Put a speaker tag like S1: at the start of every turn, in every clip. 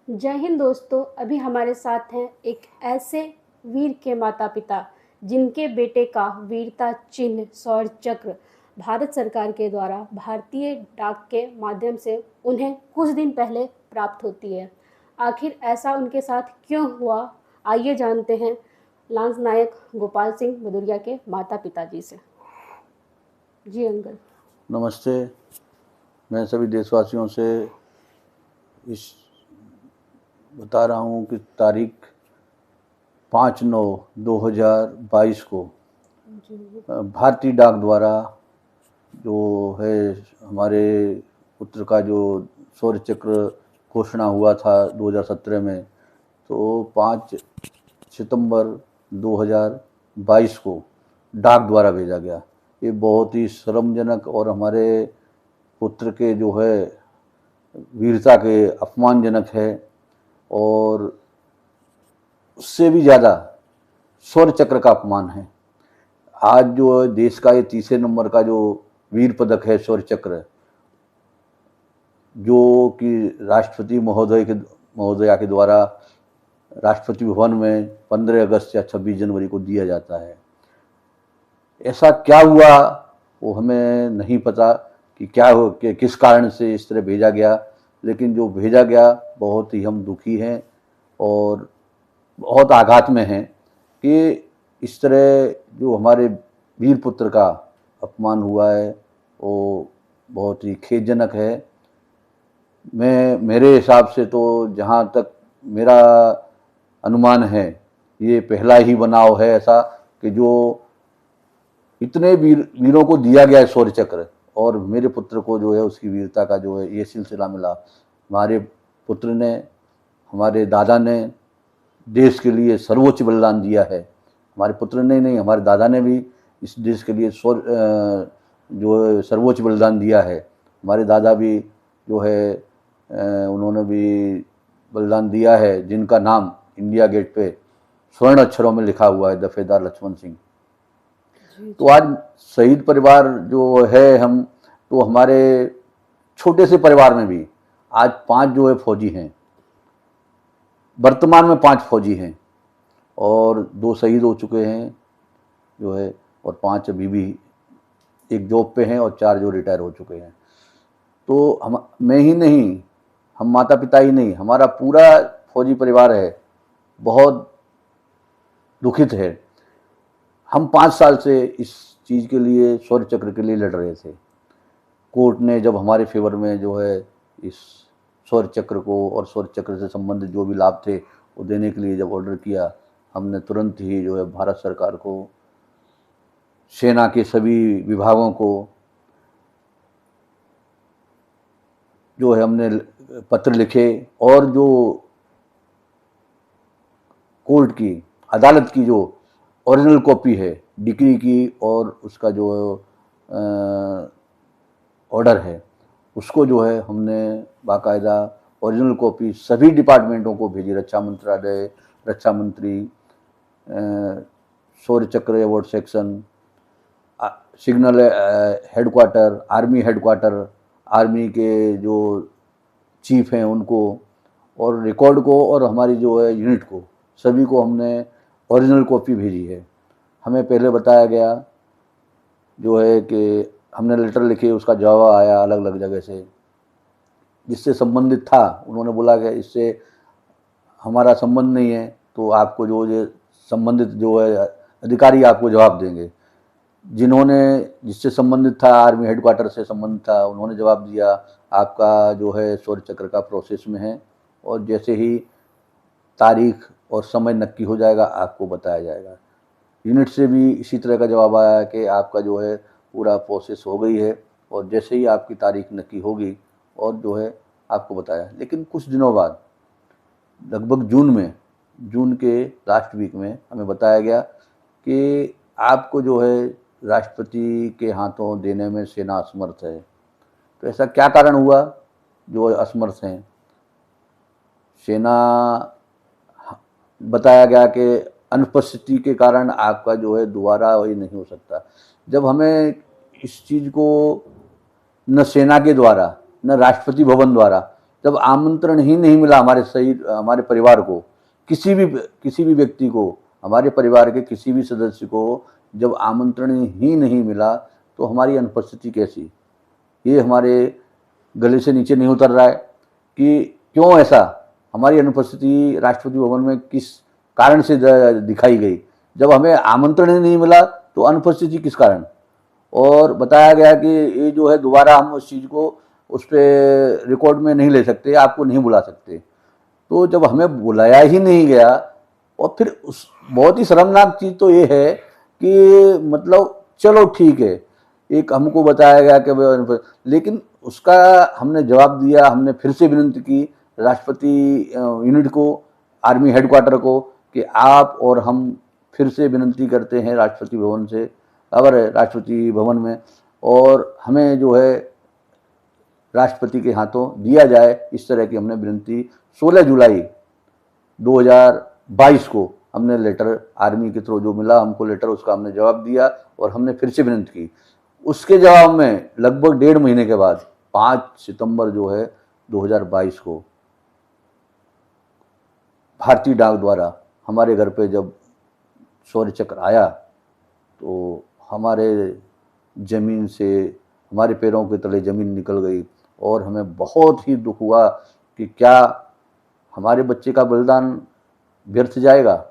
S1: जय हिंद दोस्तों। अभी हमारे साथ हैं एक ऐसे वीर के माता पिता जिनके बेटे का वीरता चिन्ह शौर्य चक्र भारत सरकार के द्वारा भारतीय डाक के माध्यम से उन्हें कुछ दिन पहले प्राप्त होती है। आखिर ऐसा उनके साथ क्यों हुआ, आइए जानते हैं लांस नायक गोपाल सिंह भदौरिया के माता पिता जी से। जी अंकल।
S2: नमस्ते। मैं सभी देशवासियों से इस बता रहा हूँ कि तारीख 5/9/2022 को भारतीय डाक द्वारा जो है हमारे पुत्र का जो शौर्य चक्र घोषणा हुआ था 2017 में, तो 5 सितंबर 2022 को डाक द्वारा भेजा गया। ये बहुत ही शर्मजनक और हमारे पुत्र के जो है वीरता के अपमानजनक है, और उससे भी ज़्यादा शौर्य चक्र का अपमान है। आज जो देश का ये तीसरे नंबर का जो वीर पदक है शौर्य चक्र, जो कि राष्ट्रपति महोदया के द्वारा राष्ट्रपति भवन में 15 अगस्त या 26 जनवरी को दिया जाता है। ऐसा क्या हुआ वो हमें नहीं पता कि क्या हो कि किस कारण से इस तरह भेजा गया, लेकिन जो भेजा गया बहुत ही हम दुखी हैं और बहुत आघात में हैं कि इस तरह जो हमारे वीर पुत्र का अपमान हुआ है वो बहुत ही खेदजनक है। मेरे हिसाब से तो जहाँ तक मेरा अनुमान है, ये पहला ही बनाव है ऐसा कि जो इतने वीरों को दिया गया है शौर्य चक्र, और मेरे पुत्र को जो है उसकी वीरता का जो है ये सिलसिला मिला। हमारे पुत्र ने, हमारे दादा ने देश के लिए सर्वोच्च बलिदान दिया है। हमारे पुत्र ने नहीं, हमारे दादा ने भी इस देश के लिए जो सर्वोच्च बलिदान दिया है। हमारे दादा भी जो है उन्होंने भी बलिदान दिया है, जिनका नाम इंडिया गेट पे स्वर्ण अक्षरों में लिखा हुआ है, दफेदार लक्ष्मण सिंह। तो आज शहीद परिवार जो है, हम तो हमारे छोटे से परिवार में भी आज 5 जो है फौजी हैं, वर्तमान में 5 फौजी हैं, और 2 शहीद हो चुके हैं जो है, और 5 अभी भी एक जॉब पे हैं, और 4 जो रिटायर हो चुके हैं। तो मैं ही नहीं, हम माता पिता ही नहीं, हमारा पूरा फौजी परिवार है बहुत दुखित है। हम 5 साल से इस चीज़ के लिए, शौर्य चक्र के लिए लड़ रहे थे। कोर्ट ने जब हमारे फेवर में जो है इस शौर्य चक्र को और शौर्य चक्र से संबंधित जो भी लाभ थे वो देने के लिए जब ऑर्डर किया, हमने तुरंत ही जो है भारत सरकार को, सेना के सभी विभागों को जो है हमने पत्र लिखे, और जो कोर्ट की, अदालत की जो ओरिजिनल कॉपी है डिग्री की और उसका जो ऑर्डर है, उसको जो है हमने बाकायदा ओरिजिनल कॉपी सभी डिपार्टमेंटों को भेजी। रक्षा मंत्रालय, रक्षा मंत्री, शौर्य चक्र award section, signal headquarter, army headquarter, army के जो चीफ हैं उनको, और रिकॉर्ड को, और हमारी जो है यूनिट को, सभी को हमने ओरिजिनल कॉपी भेजी है। हमें पहले बताया गया जो है कि हमने लेटर लिखे, उसका जवाब आया अलग अलग जगह से, जिससे संबंधित था उन्होंने बोला कि इससे हमारा संबंध नहीं है, तो आपको जो ये संबंधित जो है अधिकारी आपको जवाब देंगे। जिससे संबंधित था, आर्मी हेडक्वार्टर से संबंधित था, उन्होंने जवाब दिया आपका जो है शौर्य चक्र का प्रोसेस में है, और जैसे ही तारीख और समय नक्की हो जाएगा आपको बताया जाएगा। यूनिट से भी इसी तरह का जवाब आया कि आपका जो है पूरा प्रोसेस हो गई है, और जैसे ही आपकी तारीख नक्की होगी और जो है आपको बताया। लेकिन कुछ दिनों बाद, लगभग जून के लास्ट वीक में हमें बताया गया कि आपको जो है राष्ट्रपति के हाथों देने में सेना असमर्थ है। तो ऐसा क्या कारण हुआ जो असमर्थ हैं? सेना, बताया गया कि अनुपस्थिति के कारण आपका जो है दोबारा वही नहीं हो सकता। जब हमें इस चीज़ को न सेना के द्वारा, न राष्ट्रपति भवन द्वारा जब आमंत्रण ही नहीं मिला हमारे शहीद हमारे परिवार को, किसी भी व्यक्ति को, हमारे परिवार के किसी भी सदस्य को जब आमंत्रण ही नहीं मिला तो हमारी अनुपस्थिति कैसी, ये हमारे गले से नीचे नहीं उतर रहा है कि क्यों ऐसा हमारी अनुपस्थिति राष्ट्रपति भवन में किस कारण से दिखाई गई। जब हमें आमंत्रण ही नहीं मिला तो अनुपस्थिति किस कारण। और बताया गया कि ये जो है दोबारा हम उस चीज़ को उस पर रिकॉर्ड में नहीं ले सकते, आपको नहीं बुला सकते। तो जब हमें बुलाया ही नहीं गया, और फिर उस बहुत ही शर्मनाक चीज़ तो ये है कि मतलब चलो ठीक है, एक हमको बताया गया कि, लेकिन उसका हमने जवाब दिया, हमने फिर से विनती की राष्ट्रपति यूनिट को, आर्मी हेडक्वार्टर को, कि आप और हम फिर से विनती करते हैं राष्ट्रपति भवन से, राष्ट्रपति भवन में, और हमें जो है राष्ट्रपति के हाथों दिया जाए। इस तरह की हमने विनती 16 जुलाई 2022 को हमने लेटर आर्मी के थ्रू जो मिला हमको लेटर, उसका हमने जवाब दिया और हमने फिर से विनती की। उसके जवाब में लगभग 1.5 महीने के बाद 5 सितंबर जो है 2022 को भारतीय डाक द्वारा हमारे घर पे जब शौर्य चक्र आया तो हमारे ज़मीन से, हमारे पैरों के तले ज़मीन निकल गई और हमें बहुत ही दुख हुआ कि क्या हमारे बच्चे का बलिदान व्यर्थ जाएगा।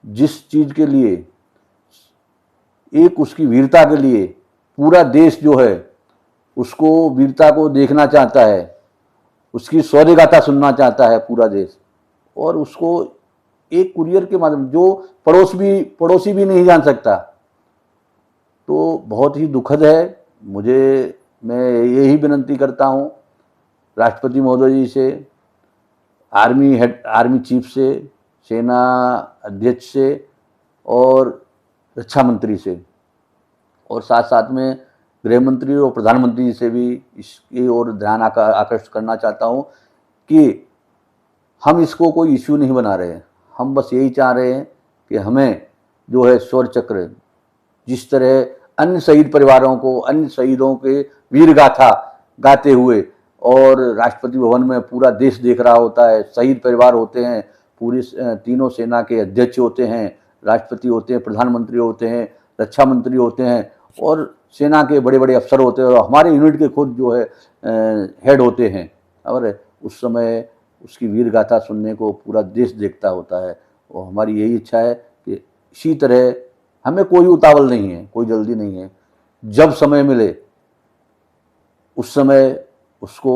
S2: जिस चीज़ के लिए, एक उसकी वीरता के लिए पूरा देश जो है उसको वीरता को देखना चाहता है, उसकी शौर्य गाथा सुनना चाहता है पूरा देश, और उसको एक कुरियर के माध्यम जो पड़ोसी भी नहीं जान सकता, तो बहुत ही दुखद है। मैं यही विनती करता हूँ राष्ट्रपति महोदय जी से, आर्मी चीफ से, सेना अध्यक्ष से और रक्षा मंत्री से, और साथ साथ में गृह मंत्री और प्रधानमंत्री जी से भी इसकी ओर ध्यान आकर्षित करना चाहता हूँ कि हम इसको कोई इश्यू नहीं बना रहे हैं। हम बस यही चाह रहे हैं कि हमें जो है शौर्य चक्र, जिस तरह अन्य शहीद परिवारों को, अन्य शहीदों के वीर गाथा गाते हुए, और राष्ट्रपति भवन में पूरा देश देख रहा होता है, शहीद परिवार होते हैं, पूरी तीनों सेना के अध्यक्ष होते हैं, राष्ट्रपति होते हैं, प्रधानमंत्री होते हैं, रक्षा मंत्री होते हैं, और सेना के बड़े बड़े अफसर होते हैं, और हमारे यूनिट के खुद जो है हेड होते हैं। और उस समय उसकी वीर गाथा सुनने को पूरा देश देखता होता है। और हमारी यही इच्छा है कि इसी तरह, हमें कोई उतावल नहीं है, कोई जल्दी नहीं है, जब समय मिले उस समय उसको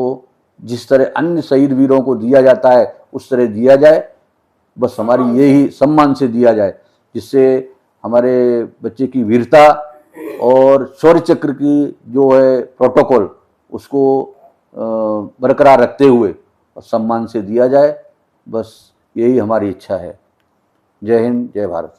S2: जिस तरह अन्य शहीद वीरों को दिया जाता है उस तरह दिया जाए। बस हमारी यही सम्मान से दिया जाए, जिससे हमारे बच्चे की वीरता और शौर्य चक्र की जो है प्रोटोकॉल उसको बरकरार रखते हुए सम्मान से दिया जाए। बस यही हमारी इच्छा है। जय हिंद, जय भारत।